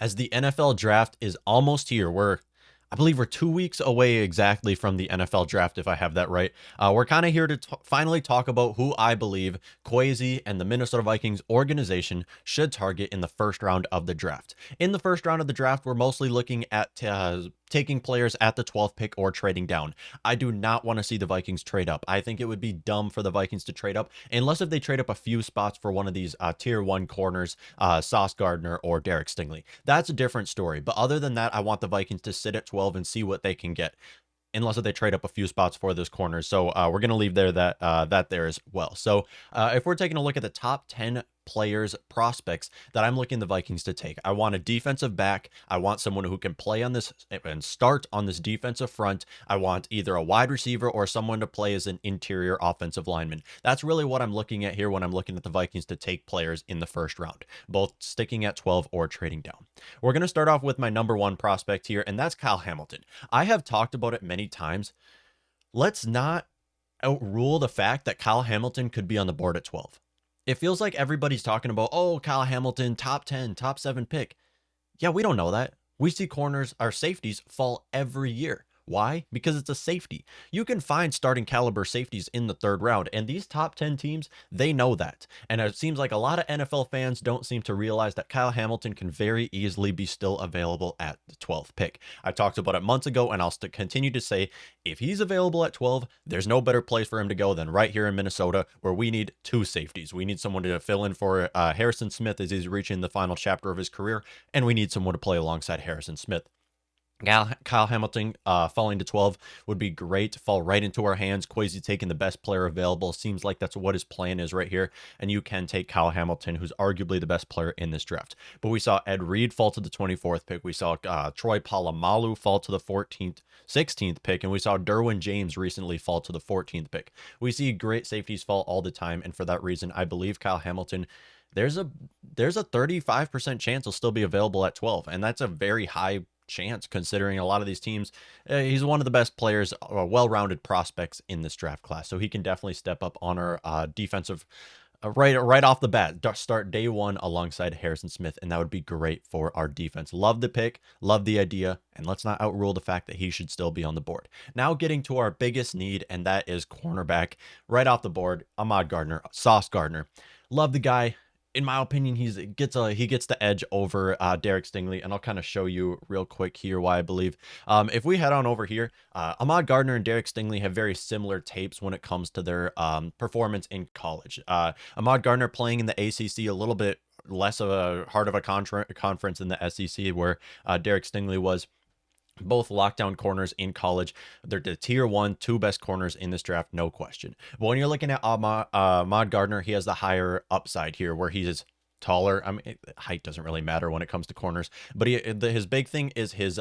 As the NFL draft is almost here, I believe we're 2 weeks away exactly from the NFL draft, if I have that right. We're kind of here to finally talk about who I believe Kwesi and the Minnesota Vikings organization should target in the first round of the draft. In the first round of the draft, we're mostly looking at taking players at the 12th pick or trading down. I do not want to see the Vikings trade up. I think it would be dumb for the Vikings to trade up, unless if they trade up a few spots for one of these tier one corners, Sauce Gardner or Derek Stingley. That's a different story. But other than that, I want the Vikings to sit at 12 and see what they can get, unless they trade up a few spots for those corners. So we're going to leave there that there as well. So if we're taking a look at the top 10 players, prospects that I'm looking the Vikings to take, I want a defensive back. I want someone who can play on this and start on this defensive front. I want either a wide receiver or someone to play as an interior offensive lineman. That's really what I'm looking at here when I'm looking at the Vikings to take players in the first round, both sticking at 12 or trading down. We're going to start off with my number one prospect here, and that's Kyle Hamilton. I have talked about it many times. Let's not outrule the fact that Kyle Hamilton could be on the board at 12. It feels like everybody's talking about, oh, Kyle Hamilton, top 10, top 7 pick. Yeah, we don't know that. We see corners, our safeties fall every year. Why? Because it's a safety. You can find starting caliber safeties in the third round, and these top 10 teams, they know that. And it seems like a lot of NFL fans don't seem to realize that Kyle Hamilton can very easily be still available at the 12th pick. I talked about it months ago, and I'll continue to say, if he's available at 12, there's no better place for him to go than right here in Minnesota, where we need two safeties. We need someone to fill in for Harrison Smith as he's reaching the final chapter of his career, and we need someone to play alongside Harrison Smith. Kyle Hamilton falling to 12 would be great. Fall right into our hands. Kwesi taking the best player available. Seems like that's what his plan is right here. And you can take Kyle Hamilton, who's arguably the best player in this draft. But we saw Ed Reed fall to the 24th pick. We saw Troy Polamalu fall to the 16th pick. And we saw Derwin James recently fall to the 14th pick. We see great safeties fall all the time. And for that reason, I believe Kyle Hamilton, there's a 35% chance he'll still be available at 12. And that's a very high chance considering a lot of these teams. He's one of the best players, well-rounded prospects in this draft class, so he can definitely step up on our defensive right off the bat, start day one alongside Harrison Smith, and that would be great for our defense. Love the pick, love the idea, and let's not outrule the fact that he should still be on the board. Now getting to our biggest need, and that is cornerback. Right off the board, Ahmad Gardner, Sauce Gardner. Love the guy. In my opinion, he gets the edge over Derek Stingley, and I'll kind of show you real quick here why I believe. If we head on over here, Ahmad Gardner and Derek Stingley have very similar tapes when it comes to their performance in college. Ahmad Gardner playing in the ACC a little bit less of a hard of a conference in the SEC, where Derek Stingley was. Both lockdown corners in college. They're the tier one, two best corners in this draft, no question. But when you're looking at Ahmad Gardner, he has the higher upside here, where he is taller. I mean, height doesn't really matter when it comes to corners, but his big thing is his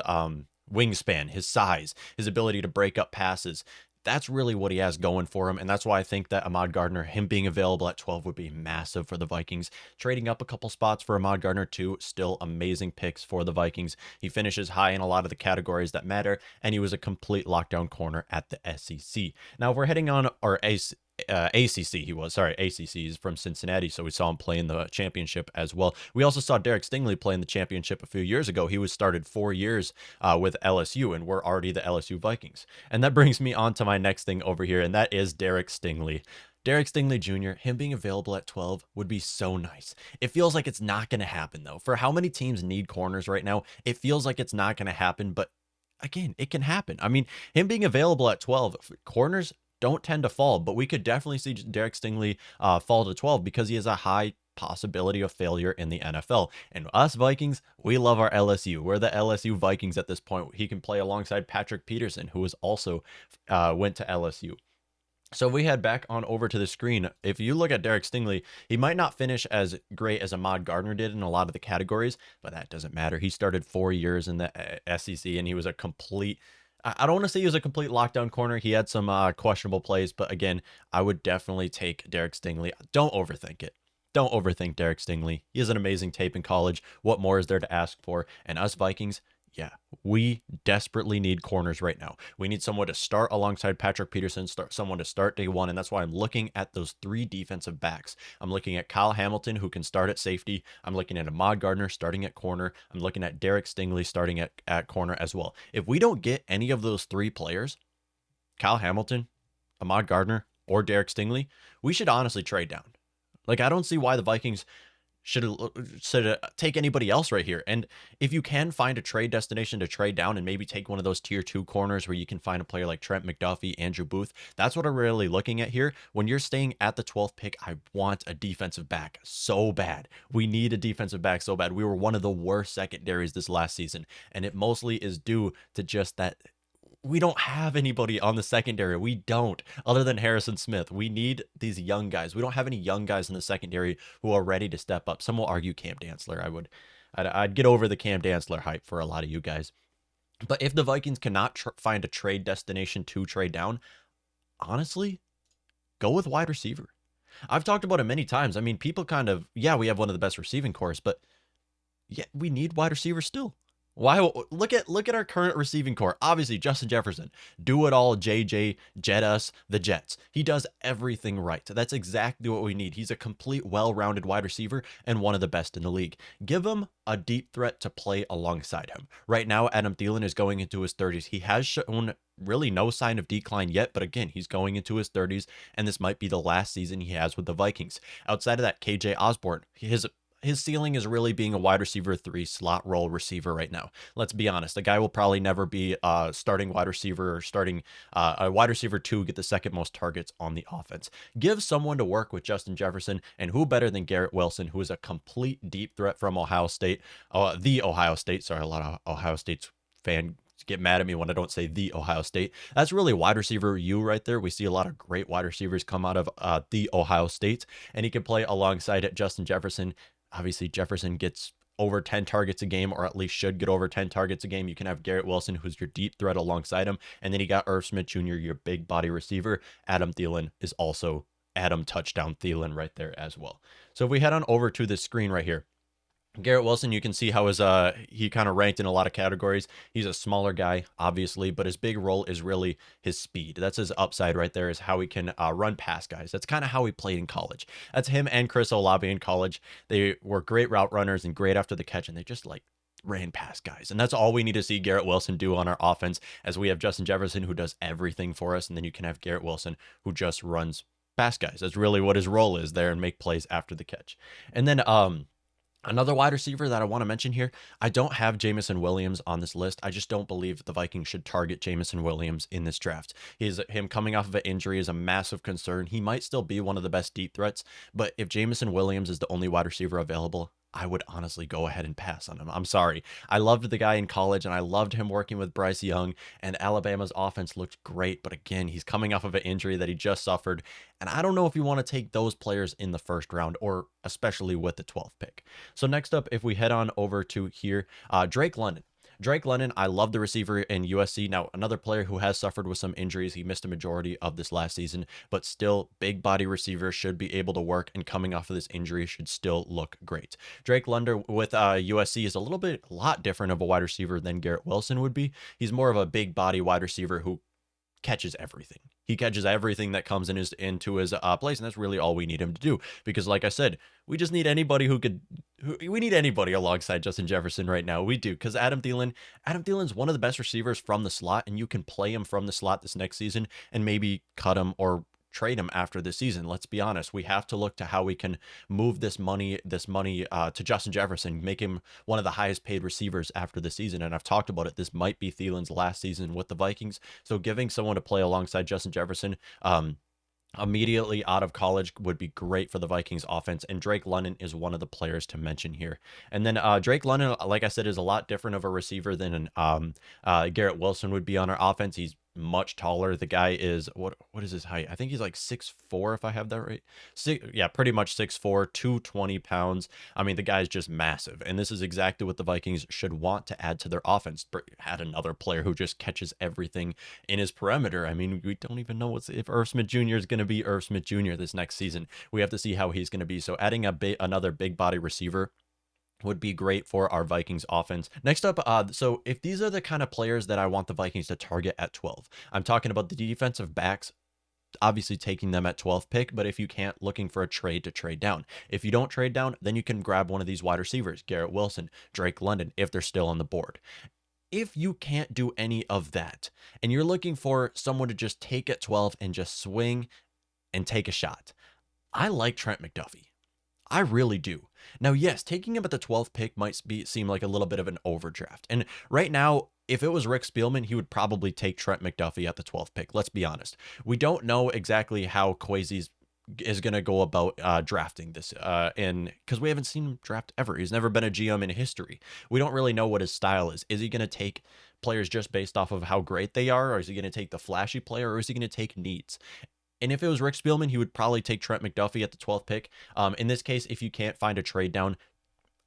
wingspan, his size, his ability to break up passes. That's really what he has going for him, and that's why I think that Ahmad Gardner, him being available at 12, would be massive for the Vikings. Trading up a couple spots for Ahmad Gardner too, still amazing picks for the Vikings. He finishes high in a lot of the categories that matter, and he was a complete lockdown corner at the SEC. Now, if we're heading on our ACC, ACC is from Cincinnati, so we saw him play in the championship as well. We also saw Derek Stingley play in the championship a few years ago. He was started 4 years with LSU, and we're already the LSU Vikings. And that brings me on to my next thing over here, and that is Derek Stingley. Derek Stingley Jr., him being available at 12 would be so nice. It feels like it's not going to happen, though. For how many teams need corners right now, it feels like it's not going to happen, but again, it can happen. I mean, him being available at 12, corners don't tend to fall, but we could definitely see Derek Stingley fall to 12 because he has a high possibility of failure in the NFL. And us Vikings, we love our LSU. We're the LSU Vikings at this point. He can play alongside Patrick Peterson, who was also went to LSU. So if we head back on over to the screen, if you look at Derek Stingley, he might not finish as great as Ahmad Gardner did in a lot of the categories, but that doesn't matter. He started 4 years in the SEC, and he was a complete, I don't want to say he was a complete lockdown corner. He had some questionable plays, but again, I would definitely take Derek Stingley. Don't overthink it. Don't overthink Derek Stingley. He has an amazing tape in college. What more is there to ask for? And us Vikings, Yeah, we desperately need corners right now. We need someone to start alongside Patrick Peterson, start someone to start day one, and that's why I'm looking at those three defensive backs. I'm looking at Kyle Hamilton, who can start at safety. I'm looking at Ahmad Gardner starting at corner. I'm looking at Derek Stingley starting at corner as well. If we don't get any of those three players, Kyle Hamilton, Ahmad Gardner, or Derek Stingley, we should honestly trade down. Like, I don't see why the Vikings should take anybody else right here. And if you can find a trade destination to trade down and maybe take one of those tier two corners where you can find a player like Trent, McDuffie, Andrew Booth, that's what I'm really looking at here. When you're staying at the 12th pick, I want a defensive back so bad. We need a defensive back so bad. We were one of the worst secondaries this last season, and it mostly is due to just that we don't have anybody on the secondary. We don't, other than Harrison Smith. We need these young guys. We don't have any young guys in the secondary who are ready to step up. Some will argue Cam Dantzler. I'd get over the Cam Dantzler hype for a lot of you guys. But if the Vikings cannot find a trade destination to trade down, honestly, go with wide receiver. I've talked about it many times. I mean, people kind of, yeah, we have one of the best receiving cores, but yeah, we need wide receivers still. Why look at our current receiving core? Obviously, Justin Jefferson, do it all, JJ, jet us, the Jets. He does everything right. That's exactly what we need. He's a complete, well-rounded wide receiver and one of the best in the league. Give him a deep threat to play alongside him. Right now, Adam Thielen is going into his 30s. He has shown really no sign of decline yet, but again, he's going into his 30s, and this might be the last season he has with the Vikings. Outside of that, KJ Osborne, his ceiling is really being a wide receiver 3 slot role receiver right now. Let's be honest. The guy will probably never be starting wide receiver or starting a wide receiver 2, get the second most targets on the offense. Give someone to work with Justin Jefferson, and who better than Garrett Wilson, who is a complete deep threat from Ohio State. The Ohio State. Sorry, a lot of Ohio State's fans get mad at me when I don't say the Ohio State. That's really wide receiver U right there. We see a lot of great wide receivers come out of the Ohio State, and he can play alongside Justin Jefferson. Obviously, Jefferson gets over 10 targets a game, or at least should get over 10 targets a game. You can have Garrett Wilson, who's your deep threat alongside him. And then you got Irv Smith Jr., your big body receiver. Adam Thielen is also Adam Touchdown Thielen right there as well. So if we head on over to this screen right here, Garrett Wilson, you can see how he kind of ranked in a lot of categories. He's a smaller guy, obviously, but his big role is really his speed. That's his upside right there, is how he can run past guys. That's kind of how he played in college. That's him and Chris Olave in college. They were great route runners and great after the catch, and they just ran past guys. And that's all we need to see Garrett Wilson do on our offense, as we have Justin Jefferson, who does everything for us, and then you can have Garrett Wilson, who just runs past guys. That's really what his role is there, and make plays after the catch. And then another wide receiver that I want to mention here, I don't have Jameson Williams on this list. I just don't believe the Vikings should target Jameson Williams in this draft. Him coming off of an injury is a massive concern. He might still be one of the best deep threats, but if Jameson Williams is the only wide receiver available, I would honestly go ahead and pass on him. I'm sorry. I loved the guy in college, and I loved him working with Bryce Young, and Alabama's offense looked great. But again, he's coming off of an injury that he just suffered. And I don't know if you want to take those players in the first round, or especially with the 12th pick. So next up, if we head on over to here, Drake London. Drake London, I love the receiver in USC. Now, another player who has suffered with some injuries. He missed a majority of this last season, but still big body receiver, should be able to work, and coming off of this injury should still look great. Drake London with USC is a lot different of a wide receiver than Garrett Wilson would be. He's more of a big body wide receiver who catches everything. He catches everything that comes into his place, and that's really all we need him to do. Because, like I said, we just need anybody we need anybody alongside Justin Jefferson right now. We do, because Adam Thielen's one of the best receivers from the slot, and you can play him from the slot this next season and maybe cut him or trade him after this season. Let's be honest. We have to look to how we can move this money to Justin Jefferson, make him one of the highest paid receivers after the season. And I've talked about it. This might be Thielen's last season with the Vikings. So giving someone to play alongside Justin Jefferson, immediately out of college would be great for the Vikings offense, and Drake London is one of the players to mention here. And then Drake London, like I said, is a lot different of a receiver than Garrett Wilson would be on our offense. He's much taller. The guy is what is his height? I think he's like 6'4", if I have that right. Pretty much 6'4", 220 pounds. I mean, the guy's just massive, and this is exactly what the Vikings should want to add to their offense. Add another player who just catches everything in his perimeter. I mean, we don't even know if Irv Smith Jr. is going to be Irv Smith Jr. this next season. We have to see how he's going to be. So adding another big body receiver would be great for our Vikings offense. Next up, so if these are the kind of players that I want the Vikings to target at 12, I'm talking about the defensive backs, obviously taking them at 12th pick, but if you can't, looking for a trade to trade down. If you don't trade down, then you can grab one of these wide receivers, Garrett Wilson, Drake London, if they're still on the board. If you can't do any of that and you're looking for someone to just take at 12 and just swing and take a shot, I like Trent McDuffie. I really do. Now, yes, taking him at the 12th pick might seem like a little bit of an overdraft. And right now, if it was Rick Spielman, he would probably take Trent McDuffie at the 12th pick. Let's be honest. We don't know exactly how Kwesi is going to go about drafting this and because we haven't seen him draft ever. He's never been a GM in history. We don't really know what his style is. Is he going to take players just based off of how great they are, or is he going to take the flashy player, or is he going to take needs? And if it was Rick Spielman, he would probably take Trent McDuffie at the 12th pick. In this case, if you can't find a trade down,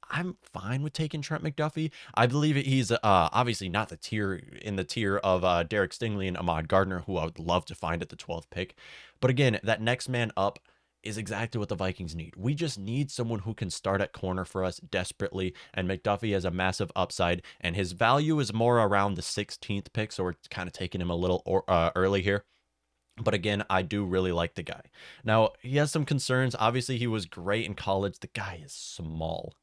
I'm fine with taking Trent McDuffie. I believe he's obviously not the tier of Derek Stingley and Ahmad Gardner, who I would love to find at the 12th pick. But again, that next man up is exactly what the Vikings need. We just need someone who can start at corner for us desperately, and McDuffie has a massive upside, and his value is more around the 16th pick, so we're kind of taking him a little early here. But again, I do really like the guy. Now, he has some concerns. Obviously, he was great in college. The guy is small.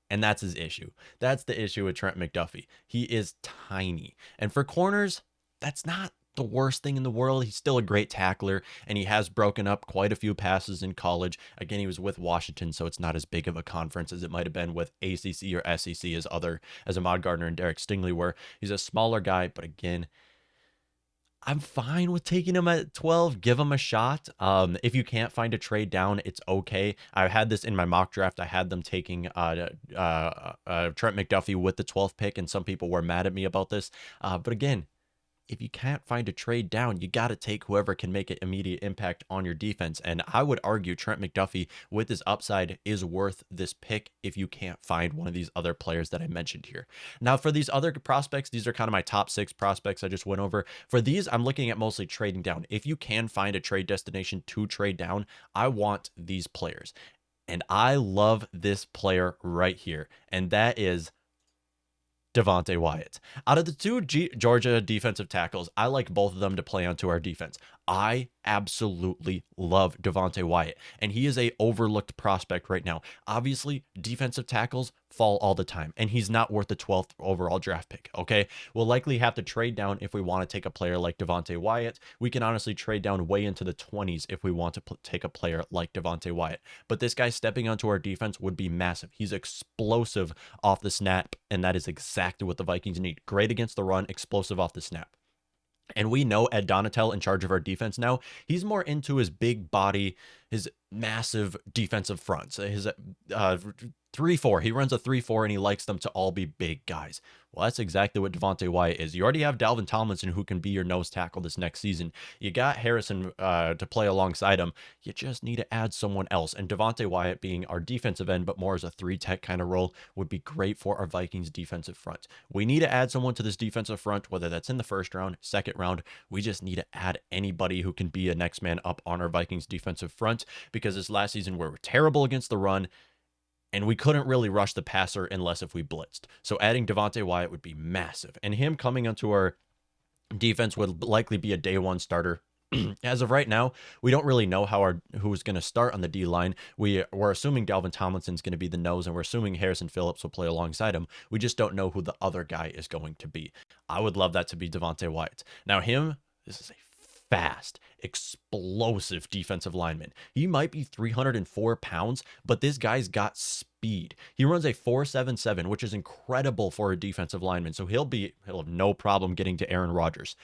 And that's his issue. That's the issue with Trent McDuffie. He is tiny. And for corners, that's not the worst thing in the world. He's still a great tackler, and he has broken up quite a few passes in college. Again, he was with Washington, so it's not as big of a conference as it might have been with ACC or SEC as Ahmad Gardner and Derek Stingley were. He's a smaller guy, but again, I'm fine with taking him at 12. Give him a shot. If you can't find a trade down, it's okay. I had this in my mock draft. I had them taking Trent McDuffie with the 12th pick, and some people were mad at me about this. But again, if you can't find a trade down, you got to take whoever can make an immediate impact on your defense. And I would argue Trent McDuffie with his upside is worth this pick if you can't find one of these other players that I mentioned here. Now, for these other prospects, these are kind of my top 6 prospects I just went over. For these, I'm looking at mostly trading down. If you can find a trade destination to trade down, I want these players. And I love this player right here. And that is Devonte Wyatt. Out of the two Georgia defensive tackles, I like both of them to play onto our defense. I absolutely love Devonte Wyatt, and he is a overlooked prospect right now. Obviously, defensive tackles fall all the time, and he's not worth the 12th overall draft pick, okay? We'll likely have to trade down if we want to take a player like Devonte Wyatt. We can honestly trade down way into the 20s if we want to take a player like Devonte Wyatt. But this guy stepping onto our defense would be massive. He's explosive off the snap, and that is exactly what the Vikings need. Great against the run, explosive off the snap. And we know Ed Donatel, in charge of our defense now, he's more into his big body, his massive defensive fronts, his 3-4. He runs a 3-4, and he likes them to all be big guys. Well, that's exactly what Devonte Wyatt is. You already have Dalvin Tomlinson, who can be your nose tackle this next season. You got Harrison to play alongside him. You just need to add someone else. And Devonte Wyatt, being our defensive end, but more as a 3-tech kind of role, would be great for our Vikings defensive front. We need to add someone to this defensive front, whether that's in the first round, second round. We just need to add anybody who can be a next man up on our Vikings defensive front, because this last season we were terrible against the run, and we couldn't really rush the passer unless if we blitzed. So adding Devonte Wyatt would be massive. And him coming onto our defense would likely be a day one starter. As of right now, we don't really know who's going to start on the D-line. We're assuming Dalvin Tomlinson's going to be the nose, and we're assuming Harrison Phillips will play alongside him. We just don't know who the other guy is going to be. I would love that to be Devonte Wyatt. Now this is a fast, explosive defensive lineman. He might be 304 pounds, but this guy's got speed. He runs a 4.77, which is incredible for a defensive lineman. So he'll have no problem getting to Aaron Rodgers.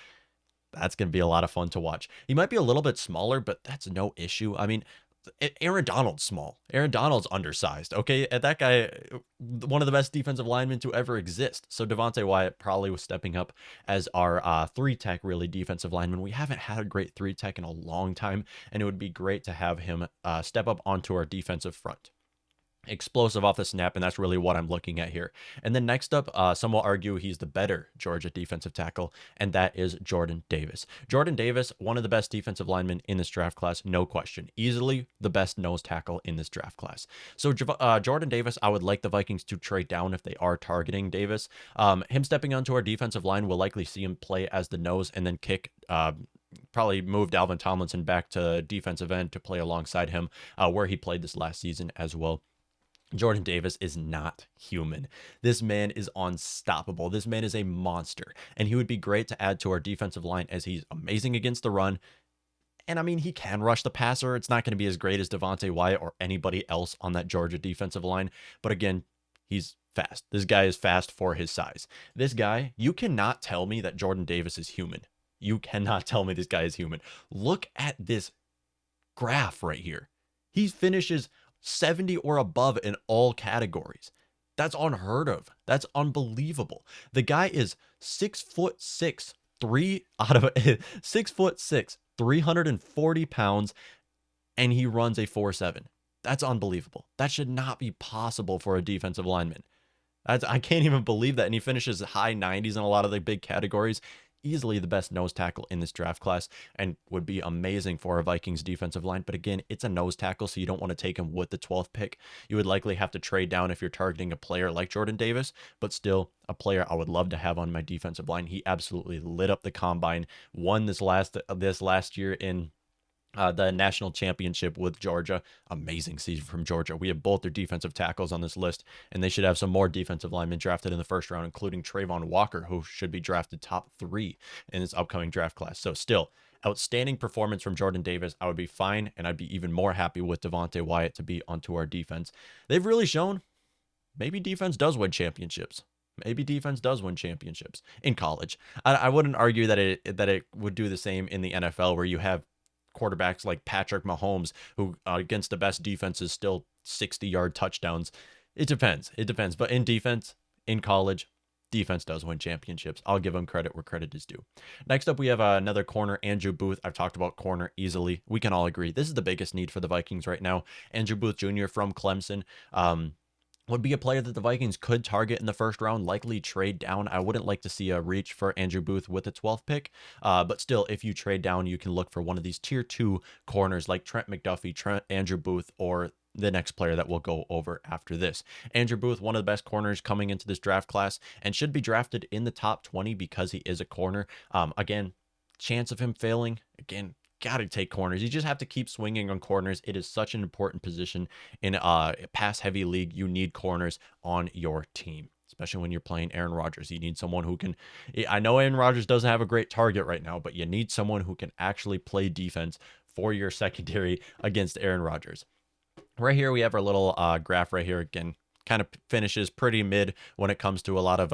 That's going to be a lot of fun to watch. He might be a little bit smaller, but that's no issue. I mean, Aaron Donald's small. Aaron Donald's undersized. Okay, that guy, one of the best defensive linemen to ever exist. So Devonte Wyatt probably was stepping up as our 3-tech really defensive lineman. We haven't had a great 3-tech in a long time, and it would be great to have him step up onto our defensive front. explosive off the snap, and that's really what I'm looking at here. And then next up, some will argue he's the better Georgia defensive tackle, and that is Jordan Davis. Jordan Davis, one of the best defensive linemen in this draft class, no question. Easily the best nose tackle in this draft class. So Jordan Davis, I would like the Vikings to trade down if they are targeting Davis. Him stepping onto our defensive line will likely see him play as the nose and then kick. Probably move Dalvin Tomlinson back to defensive end to play alongside him, where he played this last season as well. Jordan Davis is not human. This man is unstoppable. This man is a monster, and he would be great to add to our defensive line as he's amazing against the run. And I mean, he can rush the passer. It's not going to be as great as Devonte Wyatt or anybody else on that Georgia defensive line. But again, he's fast. This guy is fast for his size. This guy, you cannot tell me that Jordan Davis is human. You cannot tell me this guy is human. Look at this graph right here. He finishes 70 or above in all categories. That's unheard of. That's unbelievable. The guy is 6'6", 6'6", 340 pounds, and he runs a 4.7. That's unbelievable. That should not be possible for a defensive lineman. I can't even believe that. And he finishes high 90s in a lot of the big categories. Easily the best nose tackle in this draft class and would be amazing for a Vikings defensive line. But again, it's a nose tackle, so you don't want to take him with the 12th pick. You would likely have to trade down if you're targeting a player like Jordan Davis, but still a player I would love to have on my defensive line. He absolutely lit up the combine, won this last year in the national championship with Georgia. Amazing season from Georgia. We have both their defensive tackles on this list, and they should have some more defensive linemen drafted in the first round, including Trayvon Walker, who should be drafted top 3 in this upcoming draft class. So still, outstanding performance from Jordan Davis. I would be fine, and I'd be even more happy with Devonte Wyatt to be onto our defense. They've really shown maybe defense does win championships. Maybe defense does win championships in college. I wouldn't argue that it would do the same in the NFL, where you have quarterbacks like Patrick Mahomes, who against the best defenses still 60-yard touchdowns. It depends. But in defense, in college, defense does win championships. I'll give them credit where credit is due. Next up, we have another corner, Andrew Booth. I've talked about corner easily. We can all agree this is the biggest need for the Vikings right now. Andrew Booth Jr. from Clemson. Would be a player that the Vikings could target in the first round, likely trade down. I wouldn't like to see a reach for Andrew Booth with the 12th pick, but still, if you trade down, you can look for one of these tier 2 corners like Trent McDuffie, Andrew Booth, or the next player that we'll go over after this. Andrew Booth, one of the best corners coming into this draft class, and should be drafted in the top 20 because he is a corner. Again, chance of him failing, again, got to take corners. You just have to keep swinging on corners. It is such an important position in a pass-heavy league. You need corners on your team, especially when you're playing Aaron Rodgers. You need someone who can... I know Aaron Rodgers doesn't have a great target right now, but you need someone who can actually play defense for your secondary against Aaron Rodgers. Right here, we have our little graph right here. Again, kind of finishes pretty mid when it comes to a lot of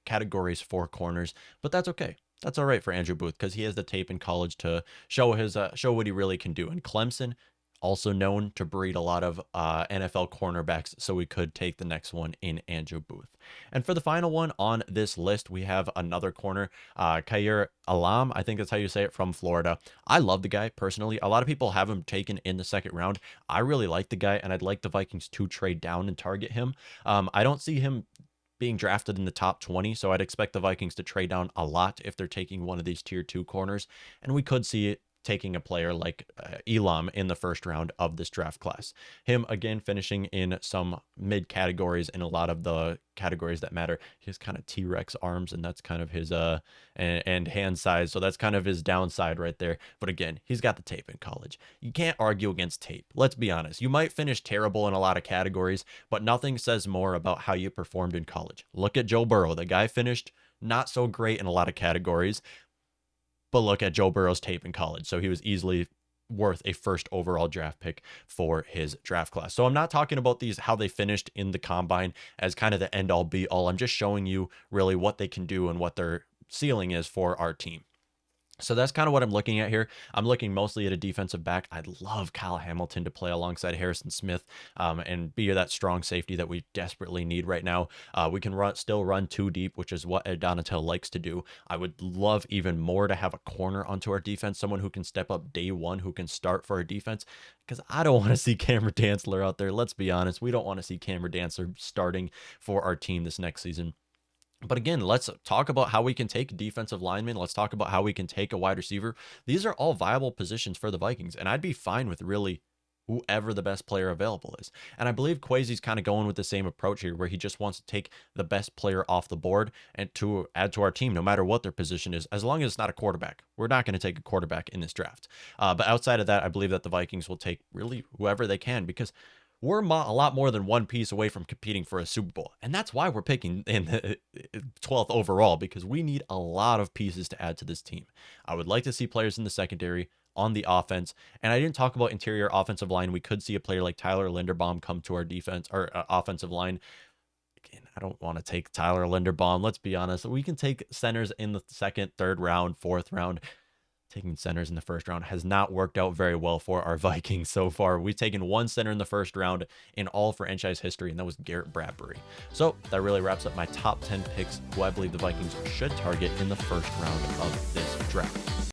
categories for corners, but that's okay. That's all right for Andrew Booth because he has the tape in college to show what he really can do. And Clemson, also known to breed a lot of NFL cornerbacks, so we could take the next one in Andrew Booth. And for the final one on this list, we have another corner, Khair Alam. I think that's how you say it, from Florida. I love the guy personally. A lot of people have him taken in the second round. I really like the guy, and I'd like the Vikings to trade down and target him. I don't see him being drafted in the top 20, so I'd expect the Vikings to trade down a lot if they're taking one of these tier 2 corners, and we could see it taking a player like Elam in the first round of this draft class. Him, again, finishing in some mid categories in a lot of the categories that matter. He has kind of T-Rex arms, and that's kind of his and hand size, so that's kind of his downside right there. But again, he's got the tape in college. You can't argue against tape. Let's be honest. You might finish terrible in a lot of categories, but nothing says more about how you performed in college. Look at Joe Burrow. The guy finished not so great in a lot of categories, but look at Joe Burrow's tape in college. So he was easily worth a first overall draft pick for his draft class. So I'm not talking about how they finished in the combine as kind of the end all be all. I'm just showing you really what they can do and what their ceiling is for our team. So that's kind of what I'm looking at here. I'm looking mostly at a defensive back. I'd love Kyle Hamilton to play alongside Harrison Smith, and be that strong safety that we desperately need right now. We can still run two deep, which is what Donatel likes to do. I would love even more to have a corner onto our defense, someone who can step up day one, who can start for our defense, because I don't want to see Cameron Dantzler out there. Let's be honest. We don't want to see Cameron Dantzler starting for our team this next season. But again, let's talk about how we can take defensive linemen. Let's talk about how we can take a wide receiver. These are all viable positions for the Vikings, and I'd be fine with really whoever the best player available is. And I believe Kwesi's kind of going with the same approach here, where he just wants to take the best player off the board and to add to our team, no matter what their position is, as long as it's not a quarterback. We're not going to take a quarterback in this draft. But outside of that, I believe that the Vikings will take really whoever they can, because we're a lot more than one piece away from competing for a Super Bowl. And that's why we're picking in the 12th overall, because we need a lot of pieces to add to this team. I would like to see players in the secondary, on the offense. And I didn't talk about interior offensive line. We could see a player like Tyler Linderbaum come to our defense or offensive line. Again, I don't want to take Tyler Linderbaum. Let's be honest. We can take centers in the second, third round, fourth round. Taking centers in the first round has not worked out very well for our Vikings so far. We've taken one center in the first round in all franchise history, and that was Garrett Bradbury. So that really wraps up my top 10 picks who I believe the Vikings should target in the first round of this draft.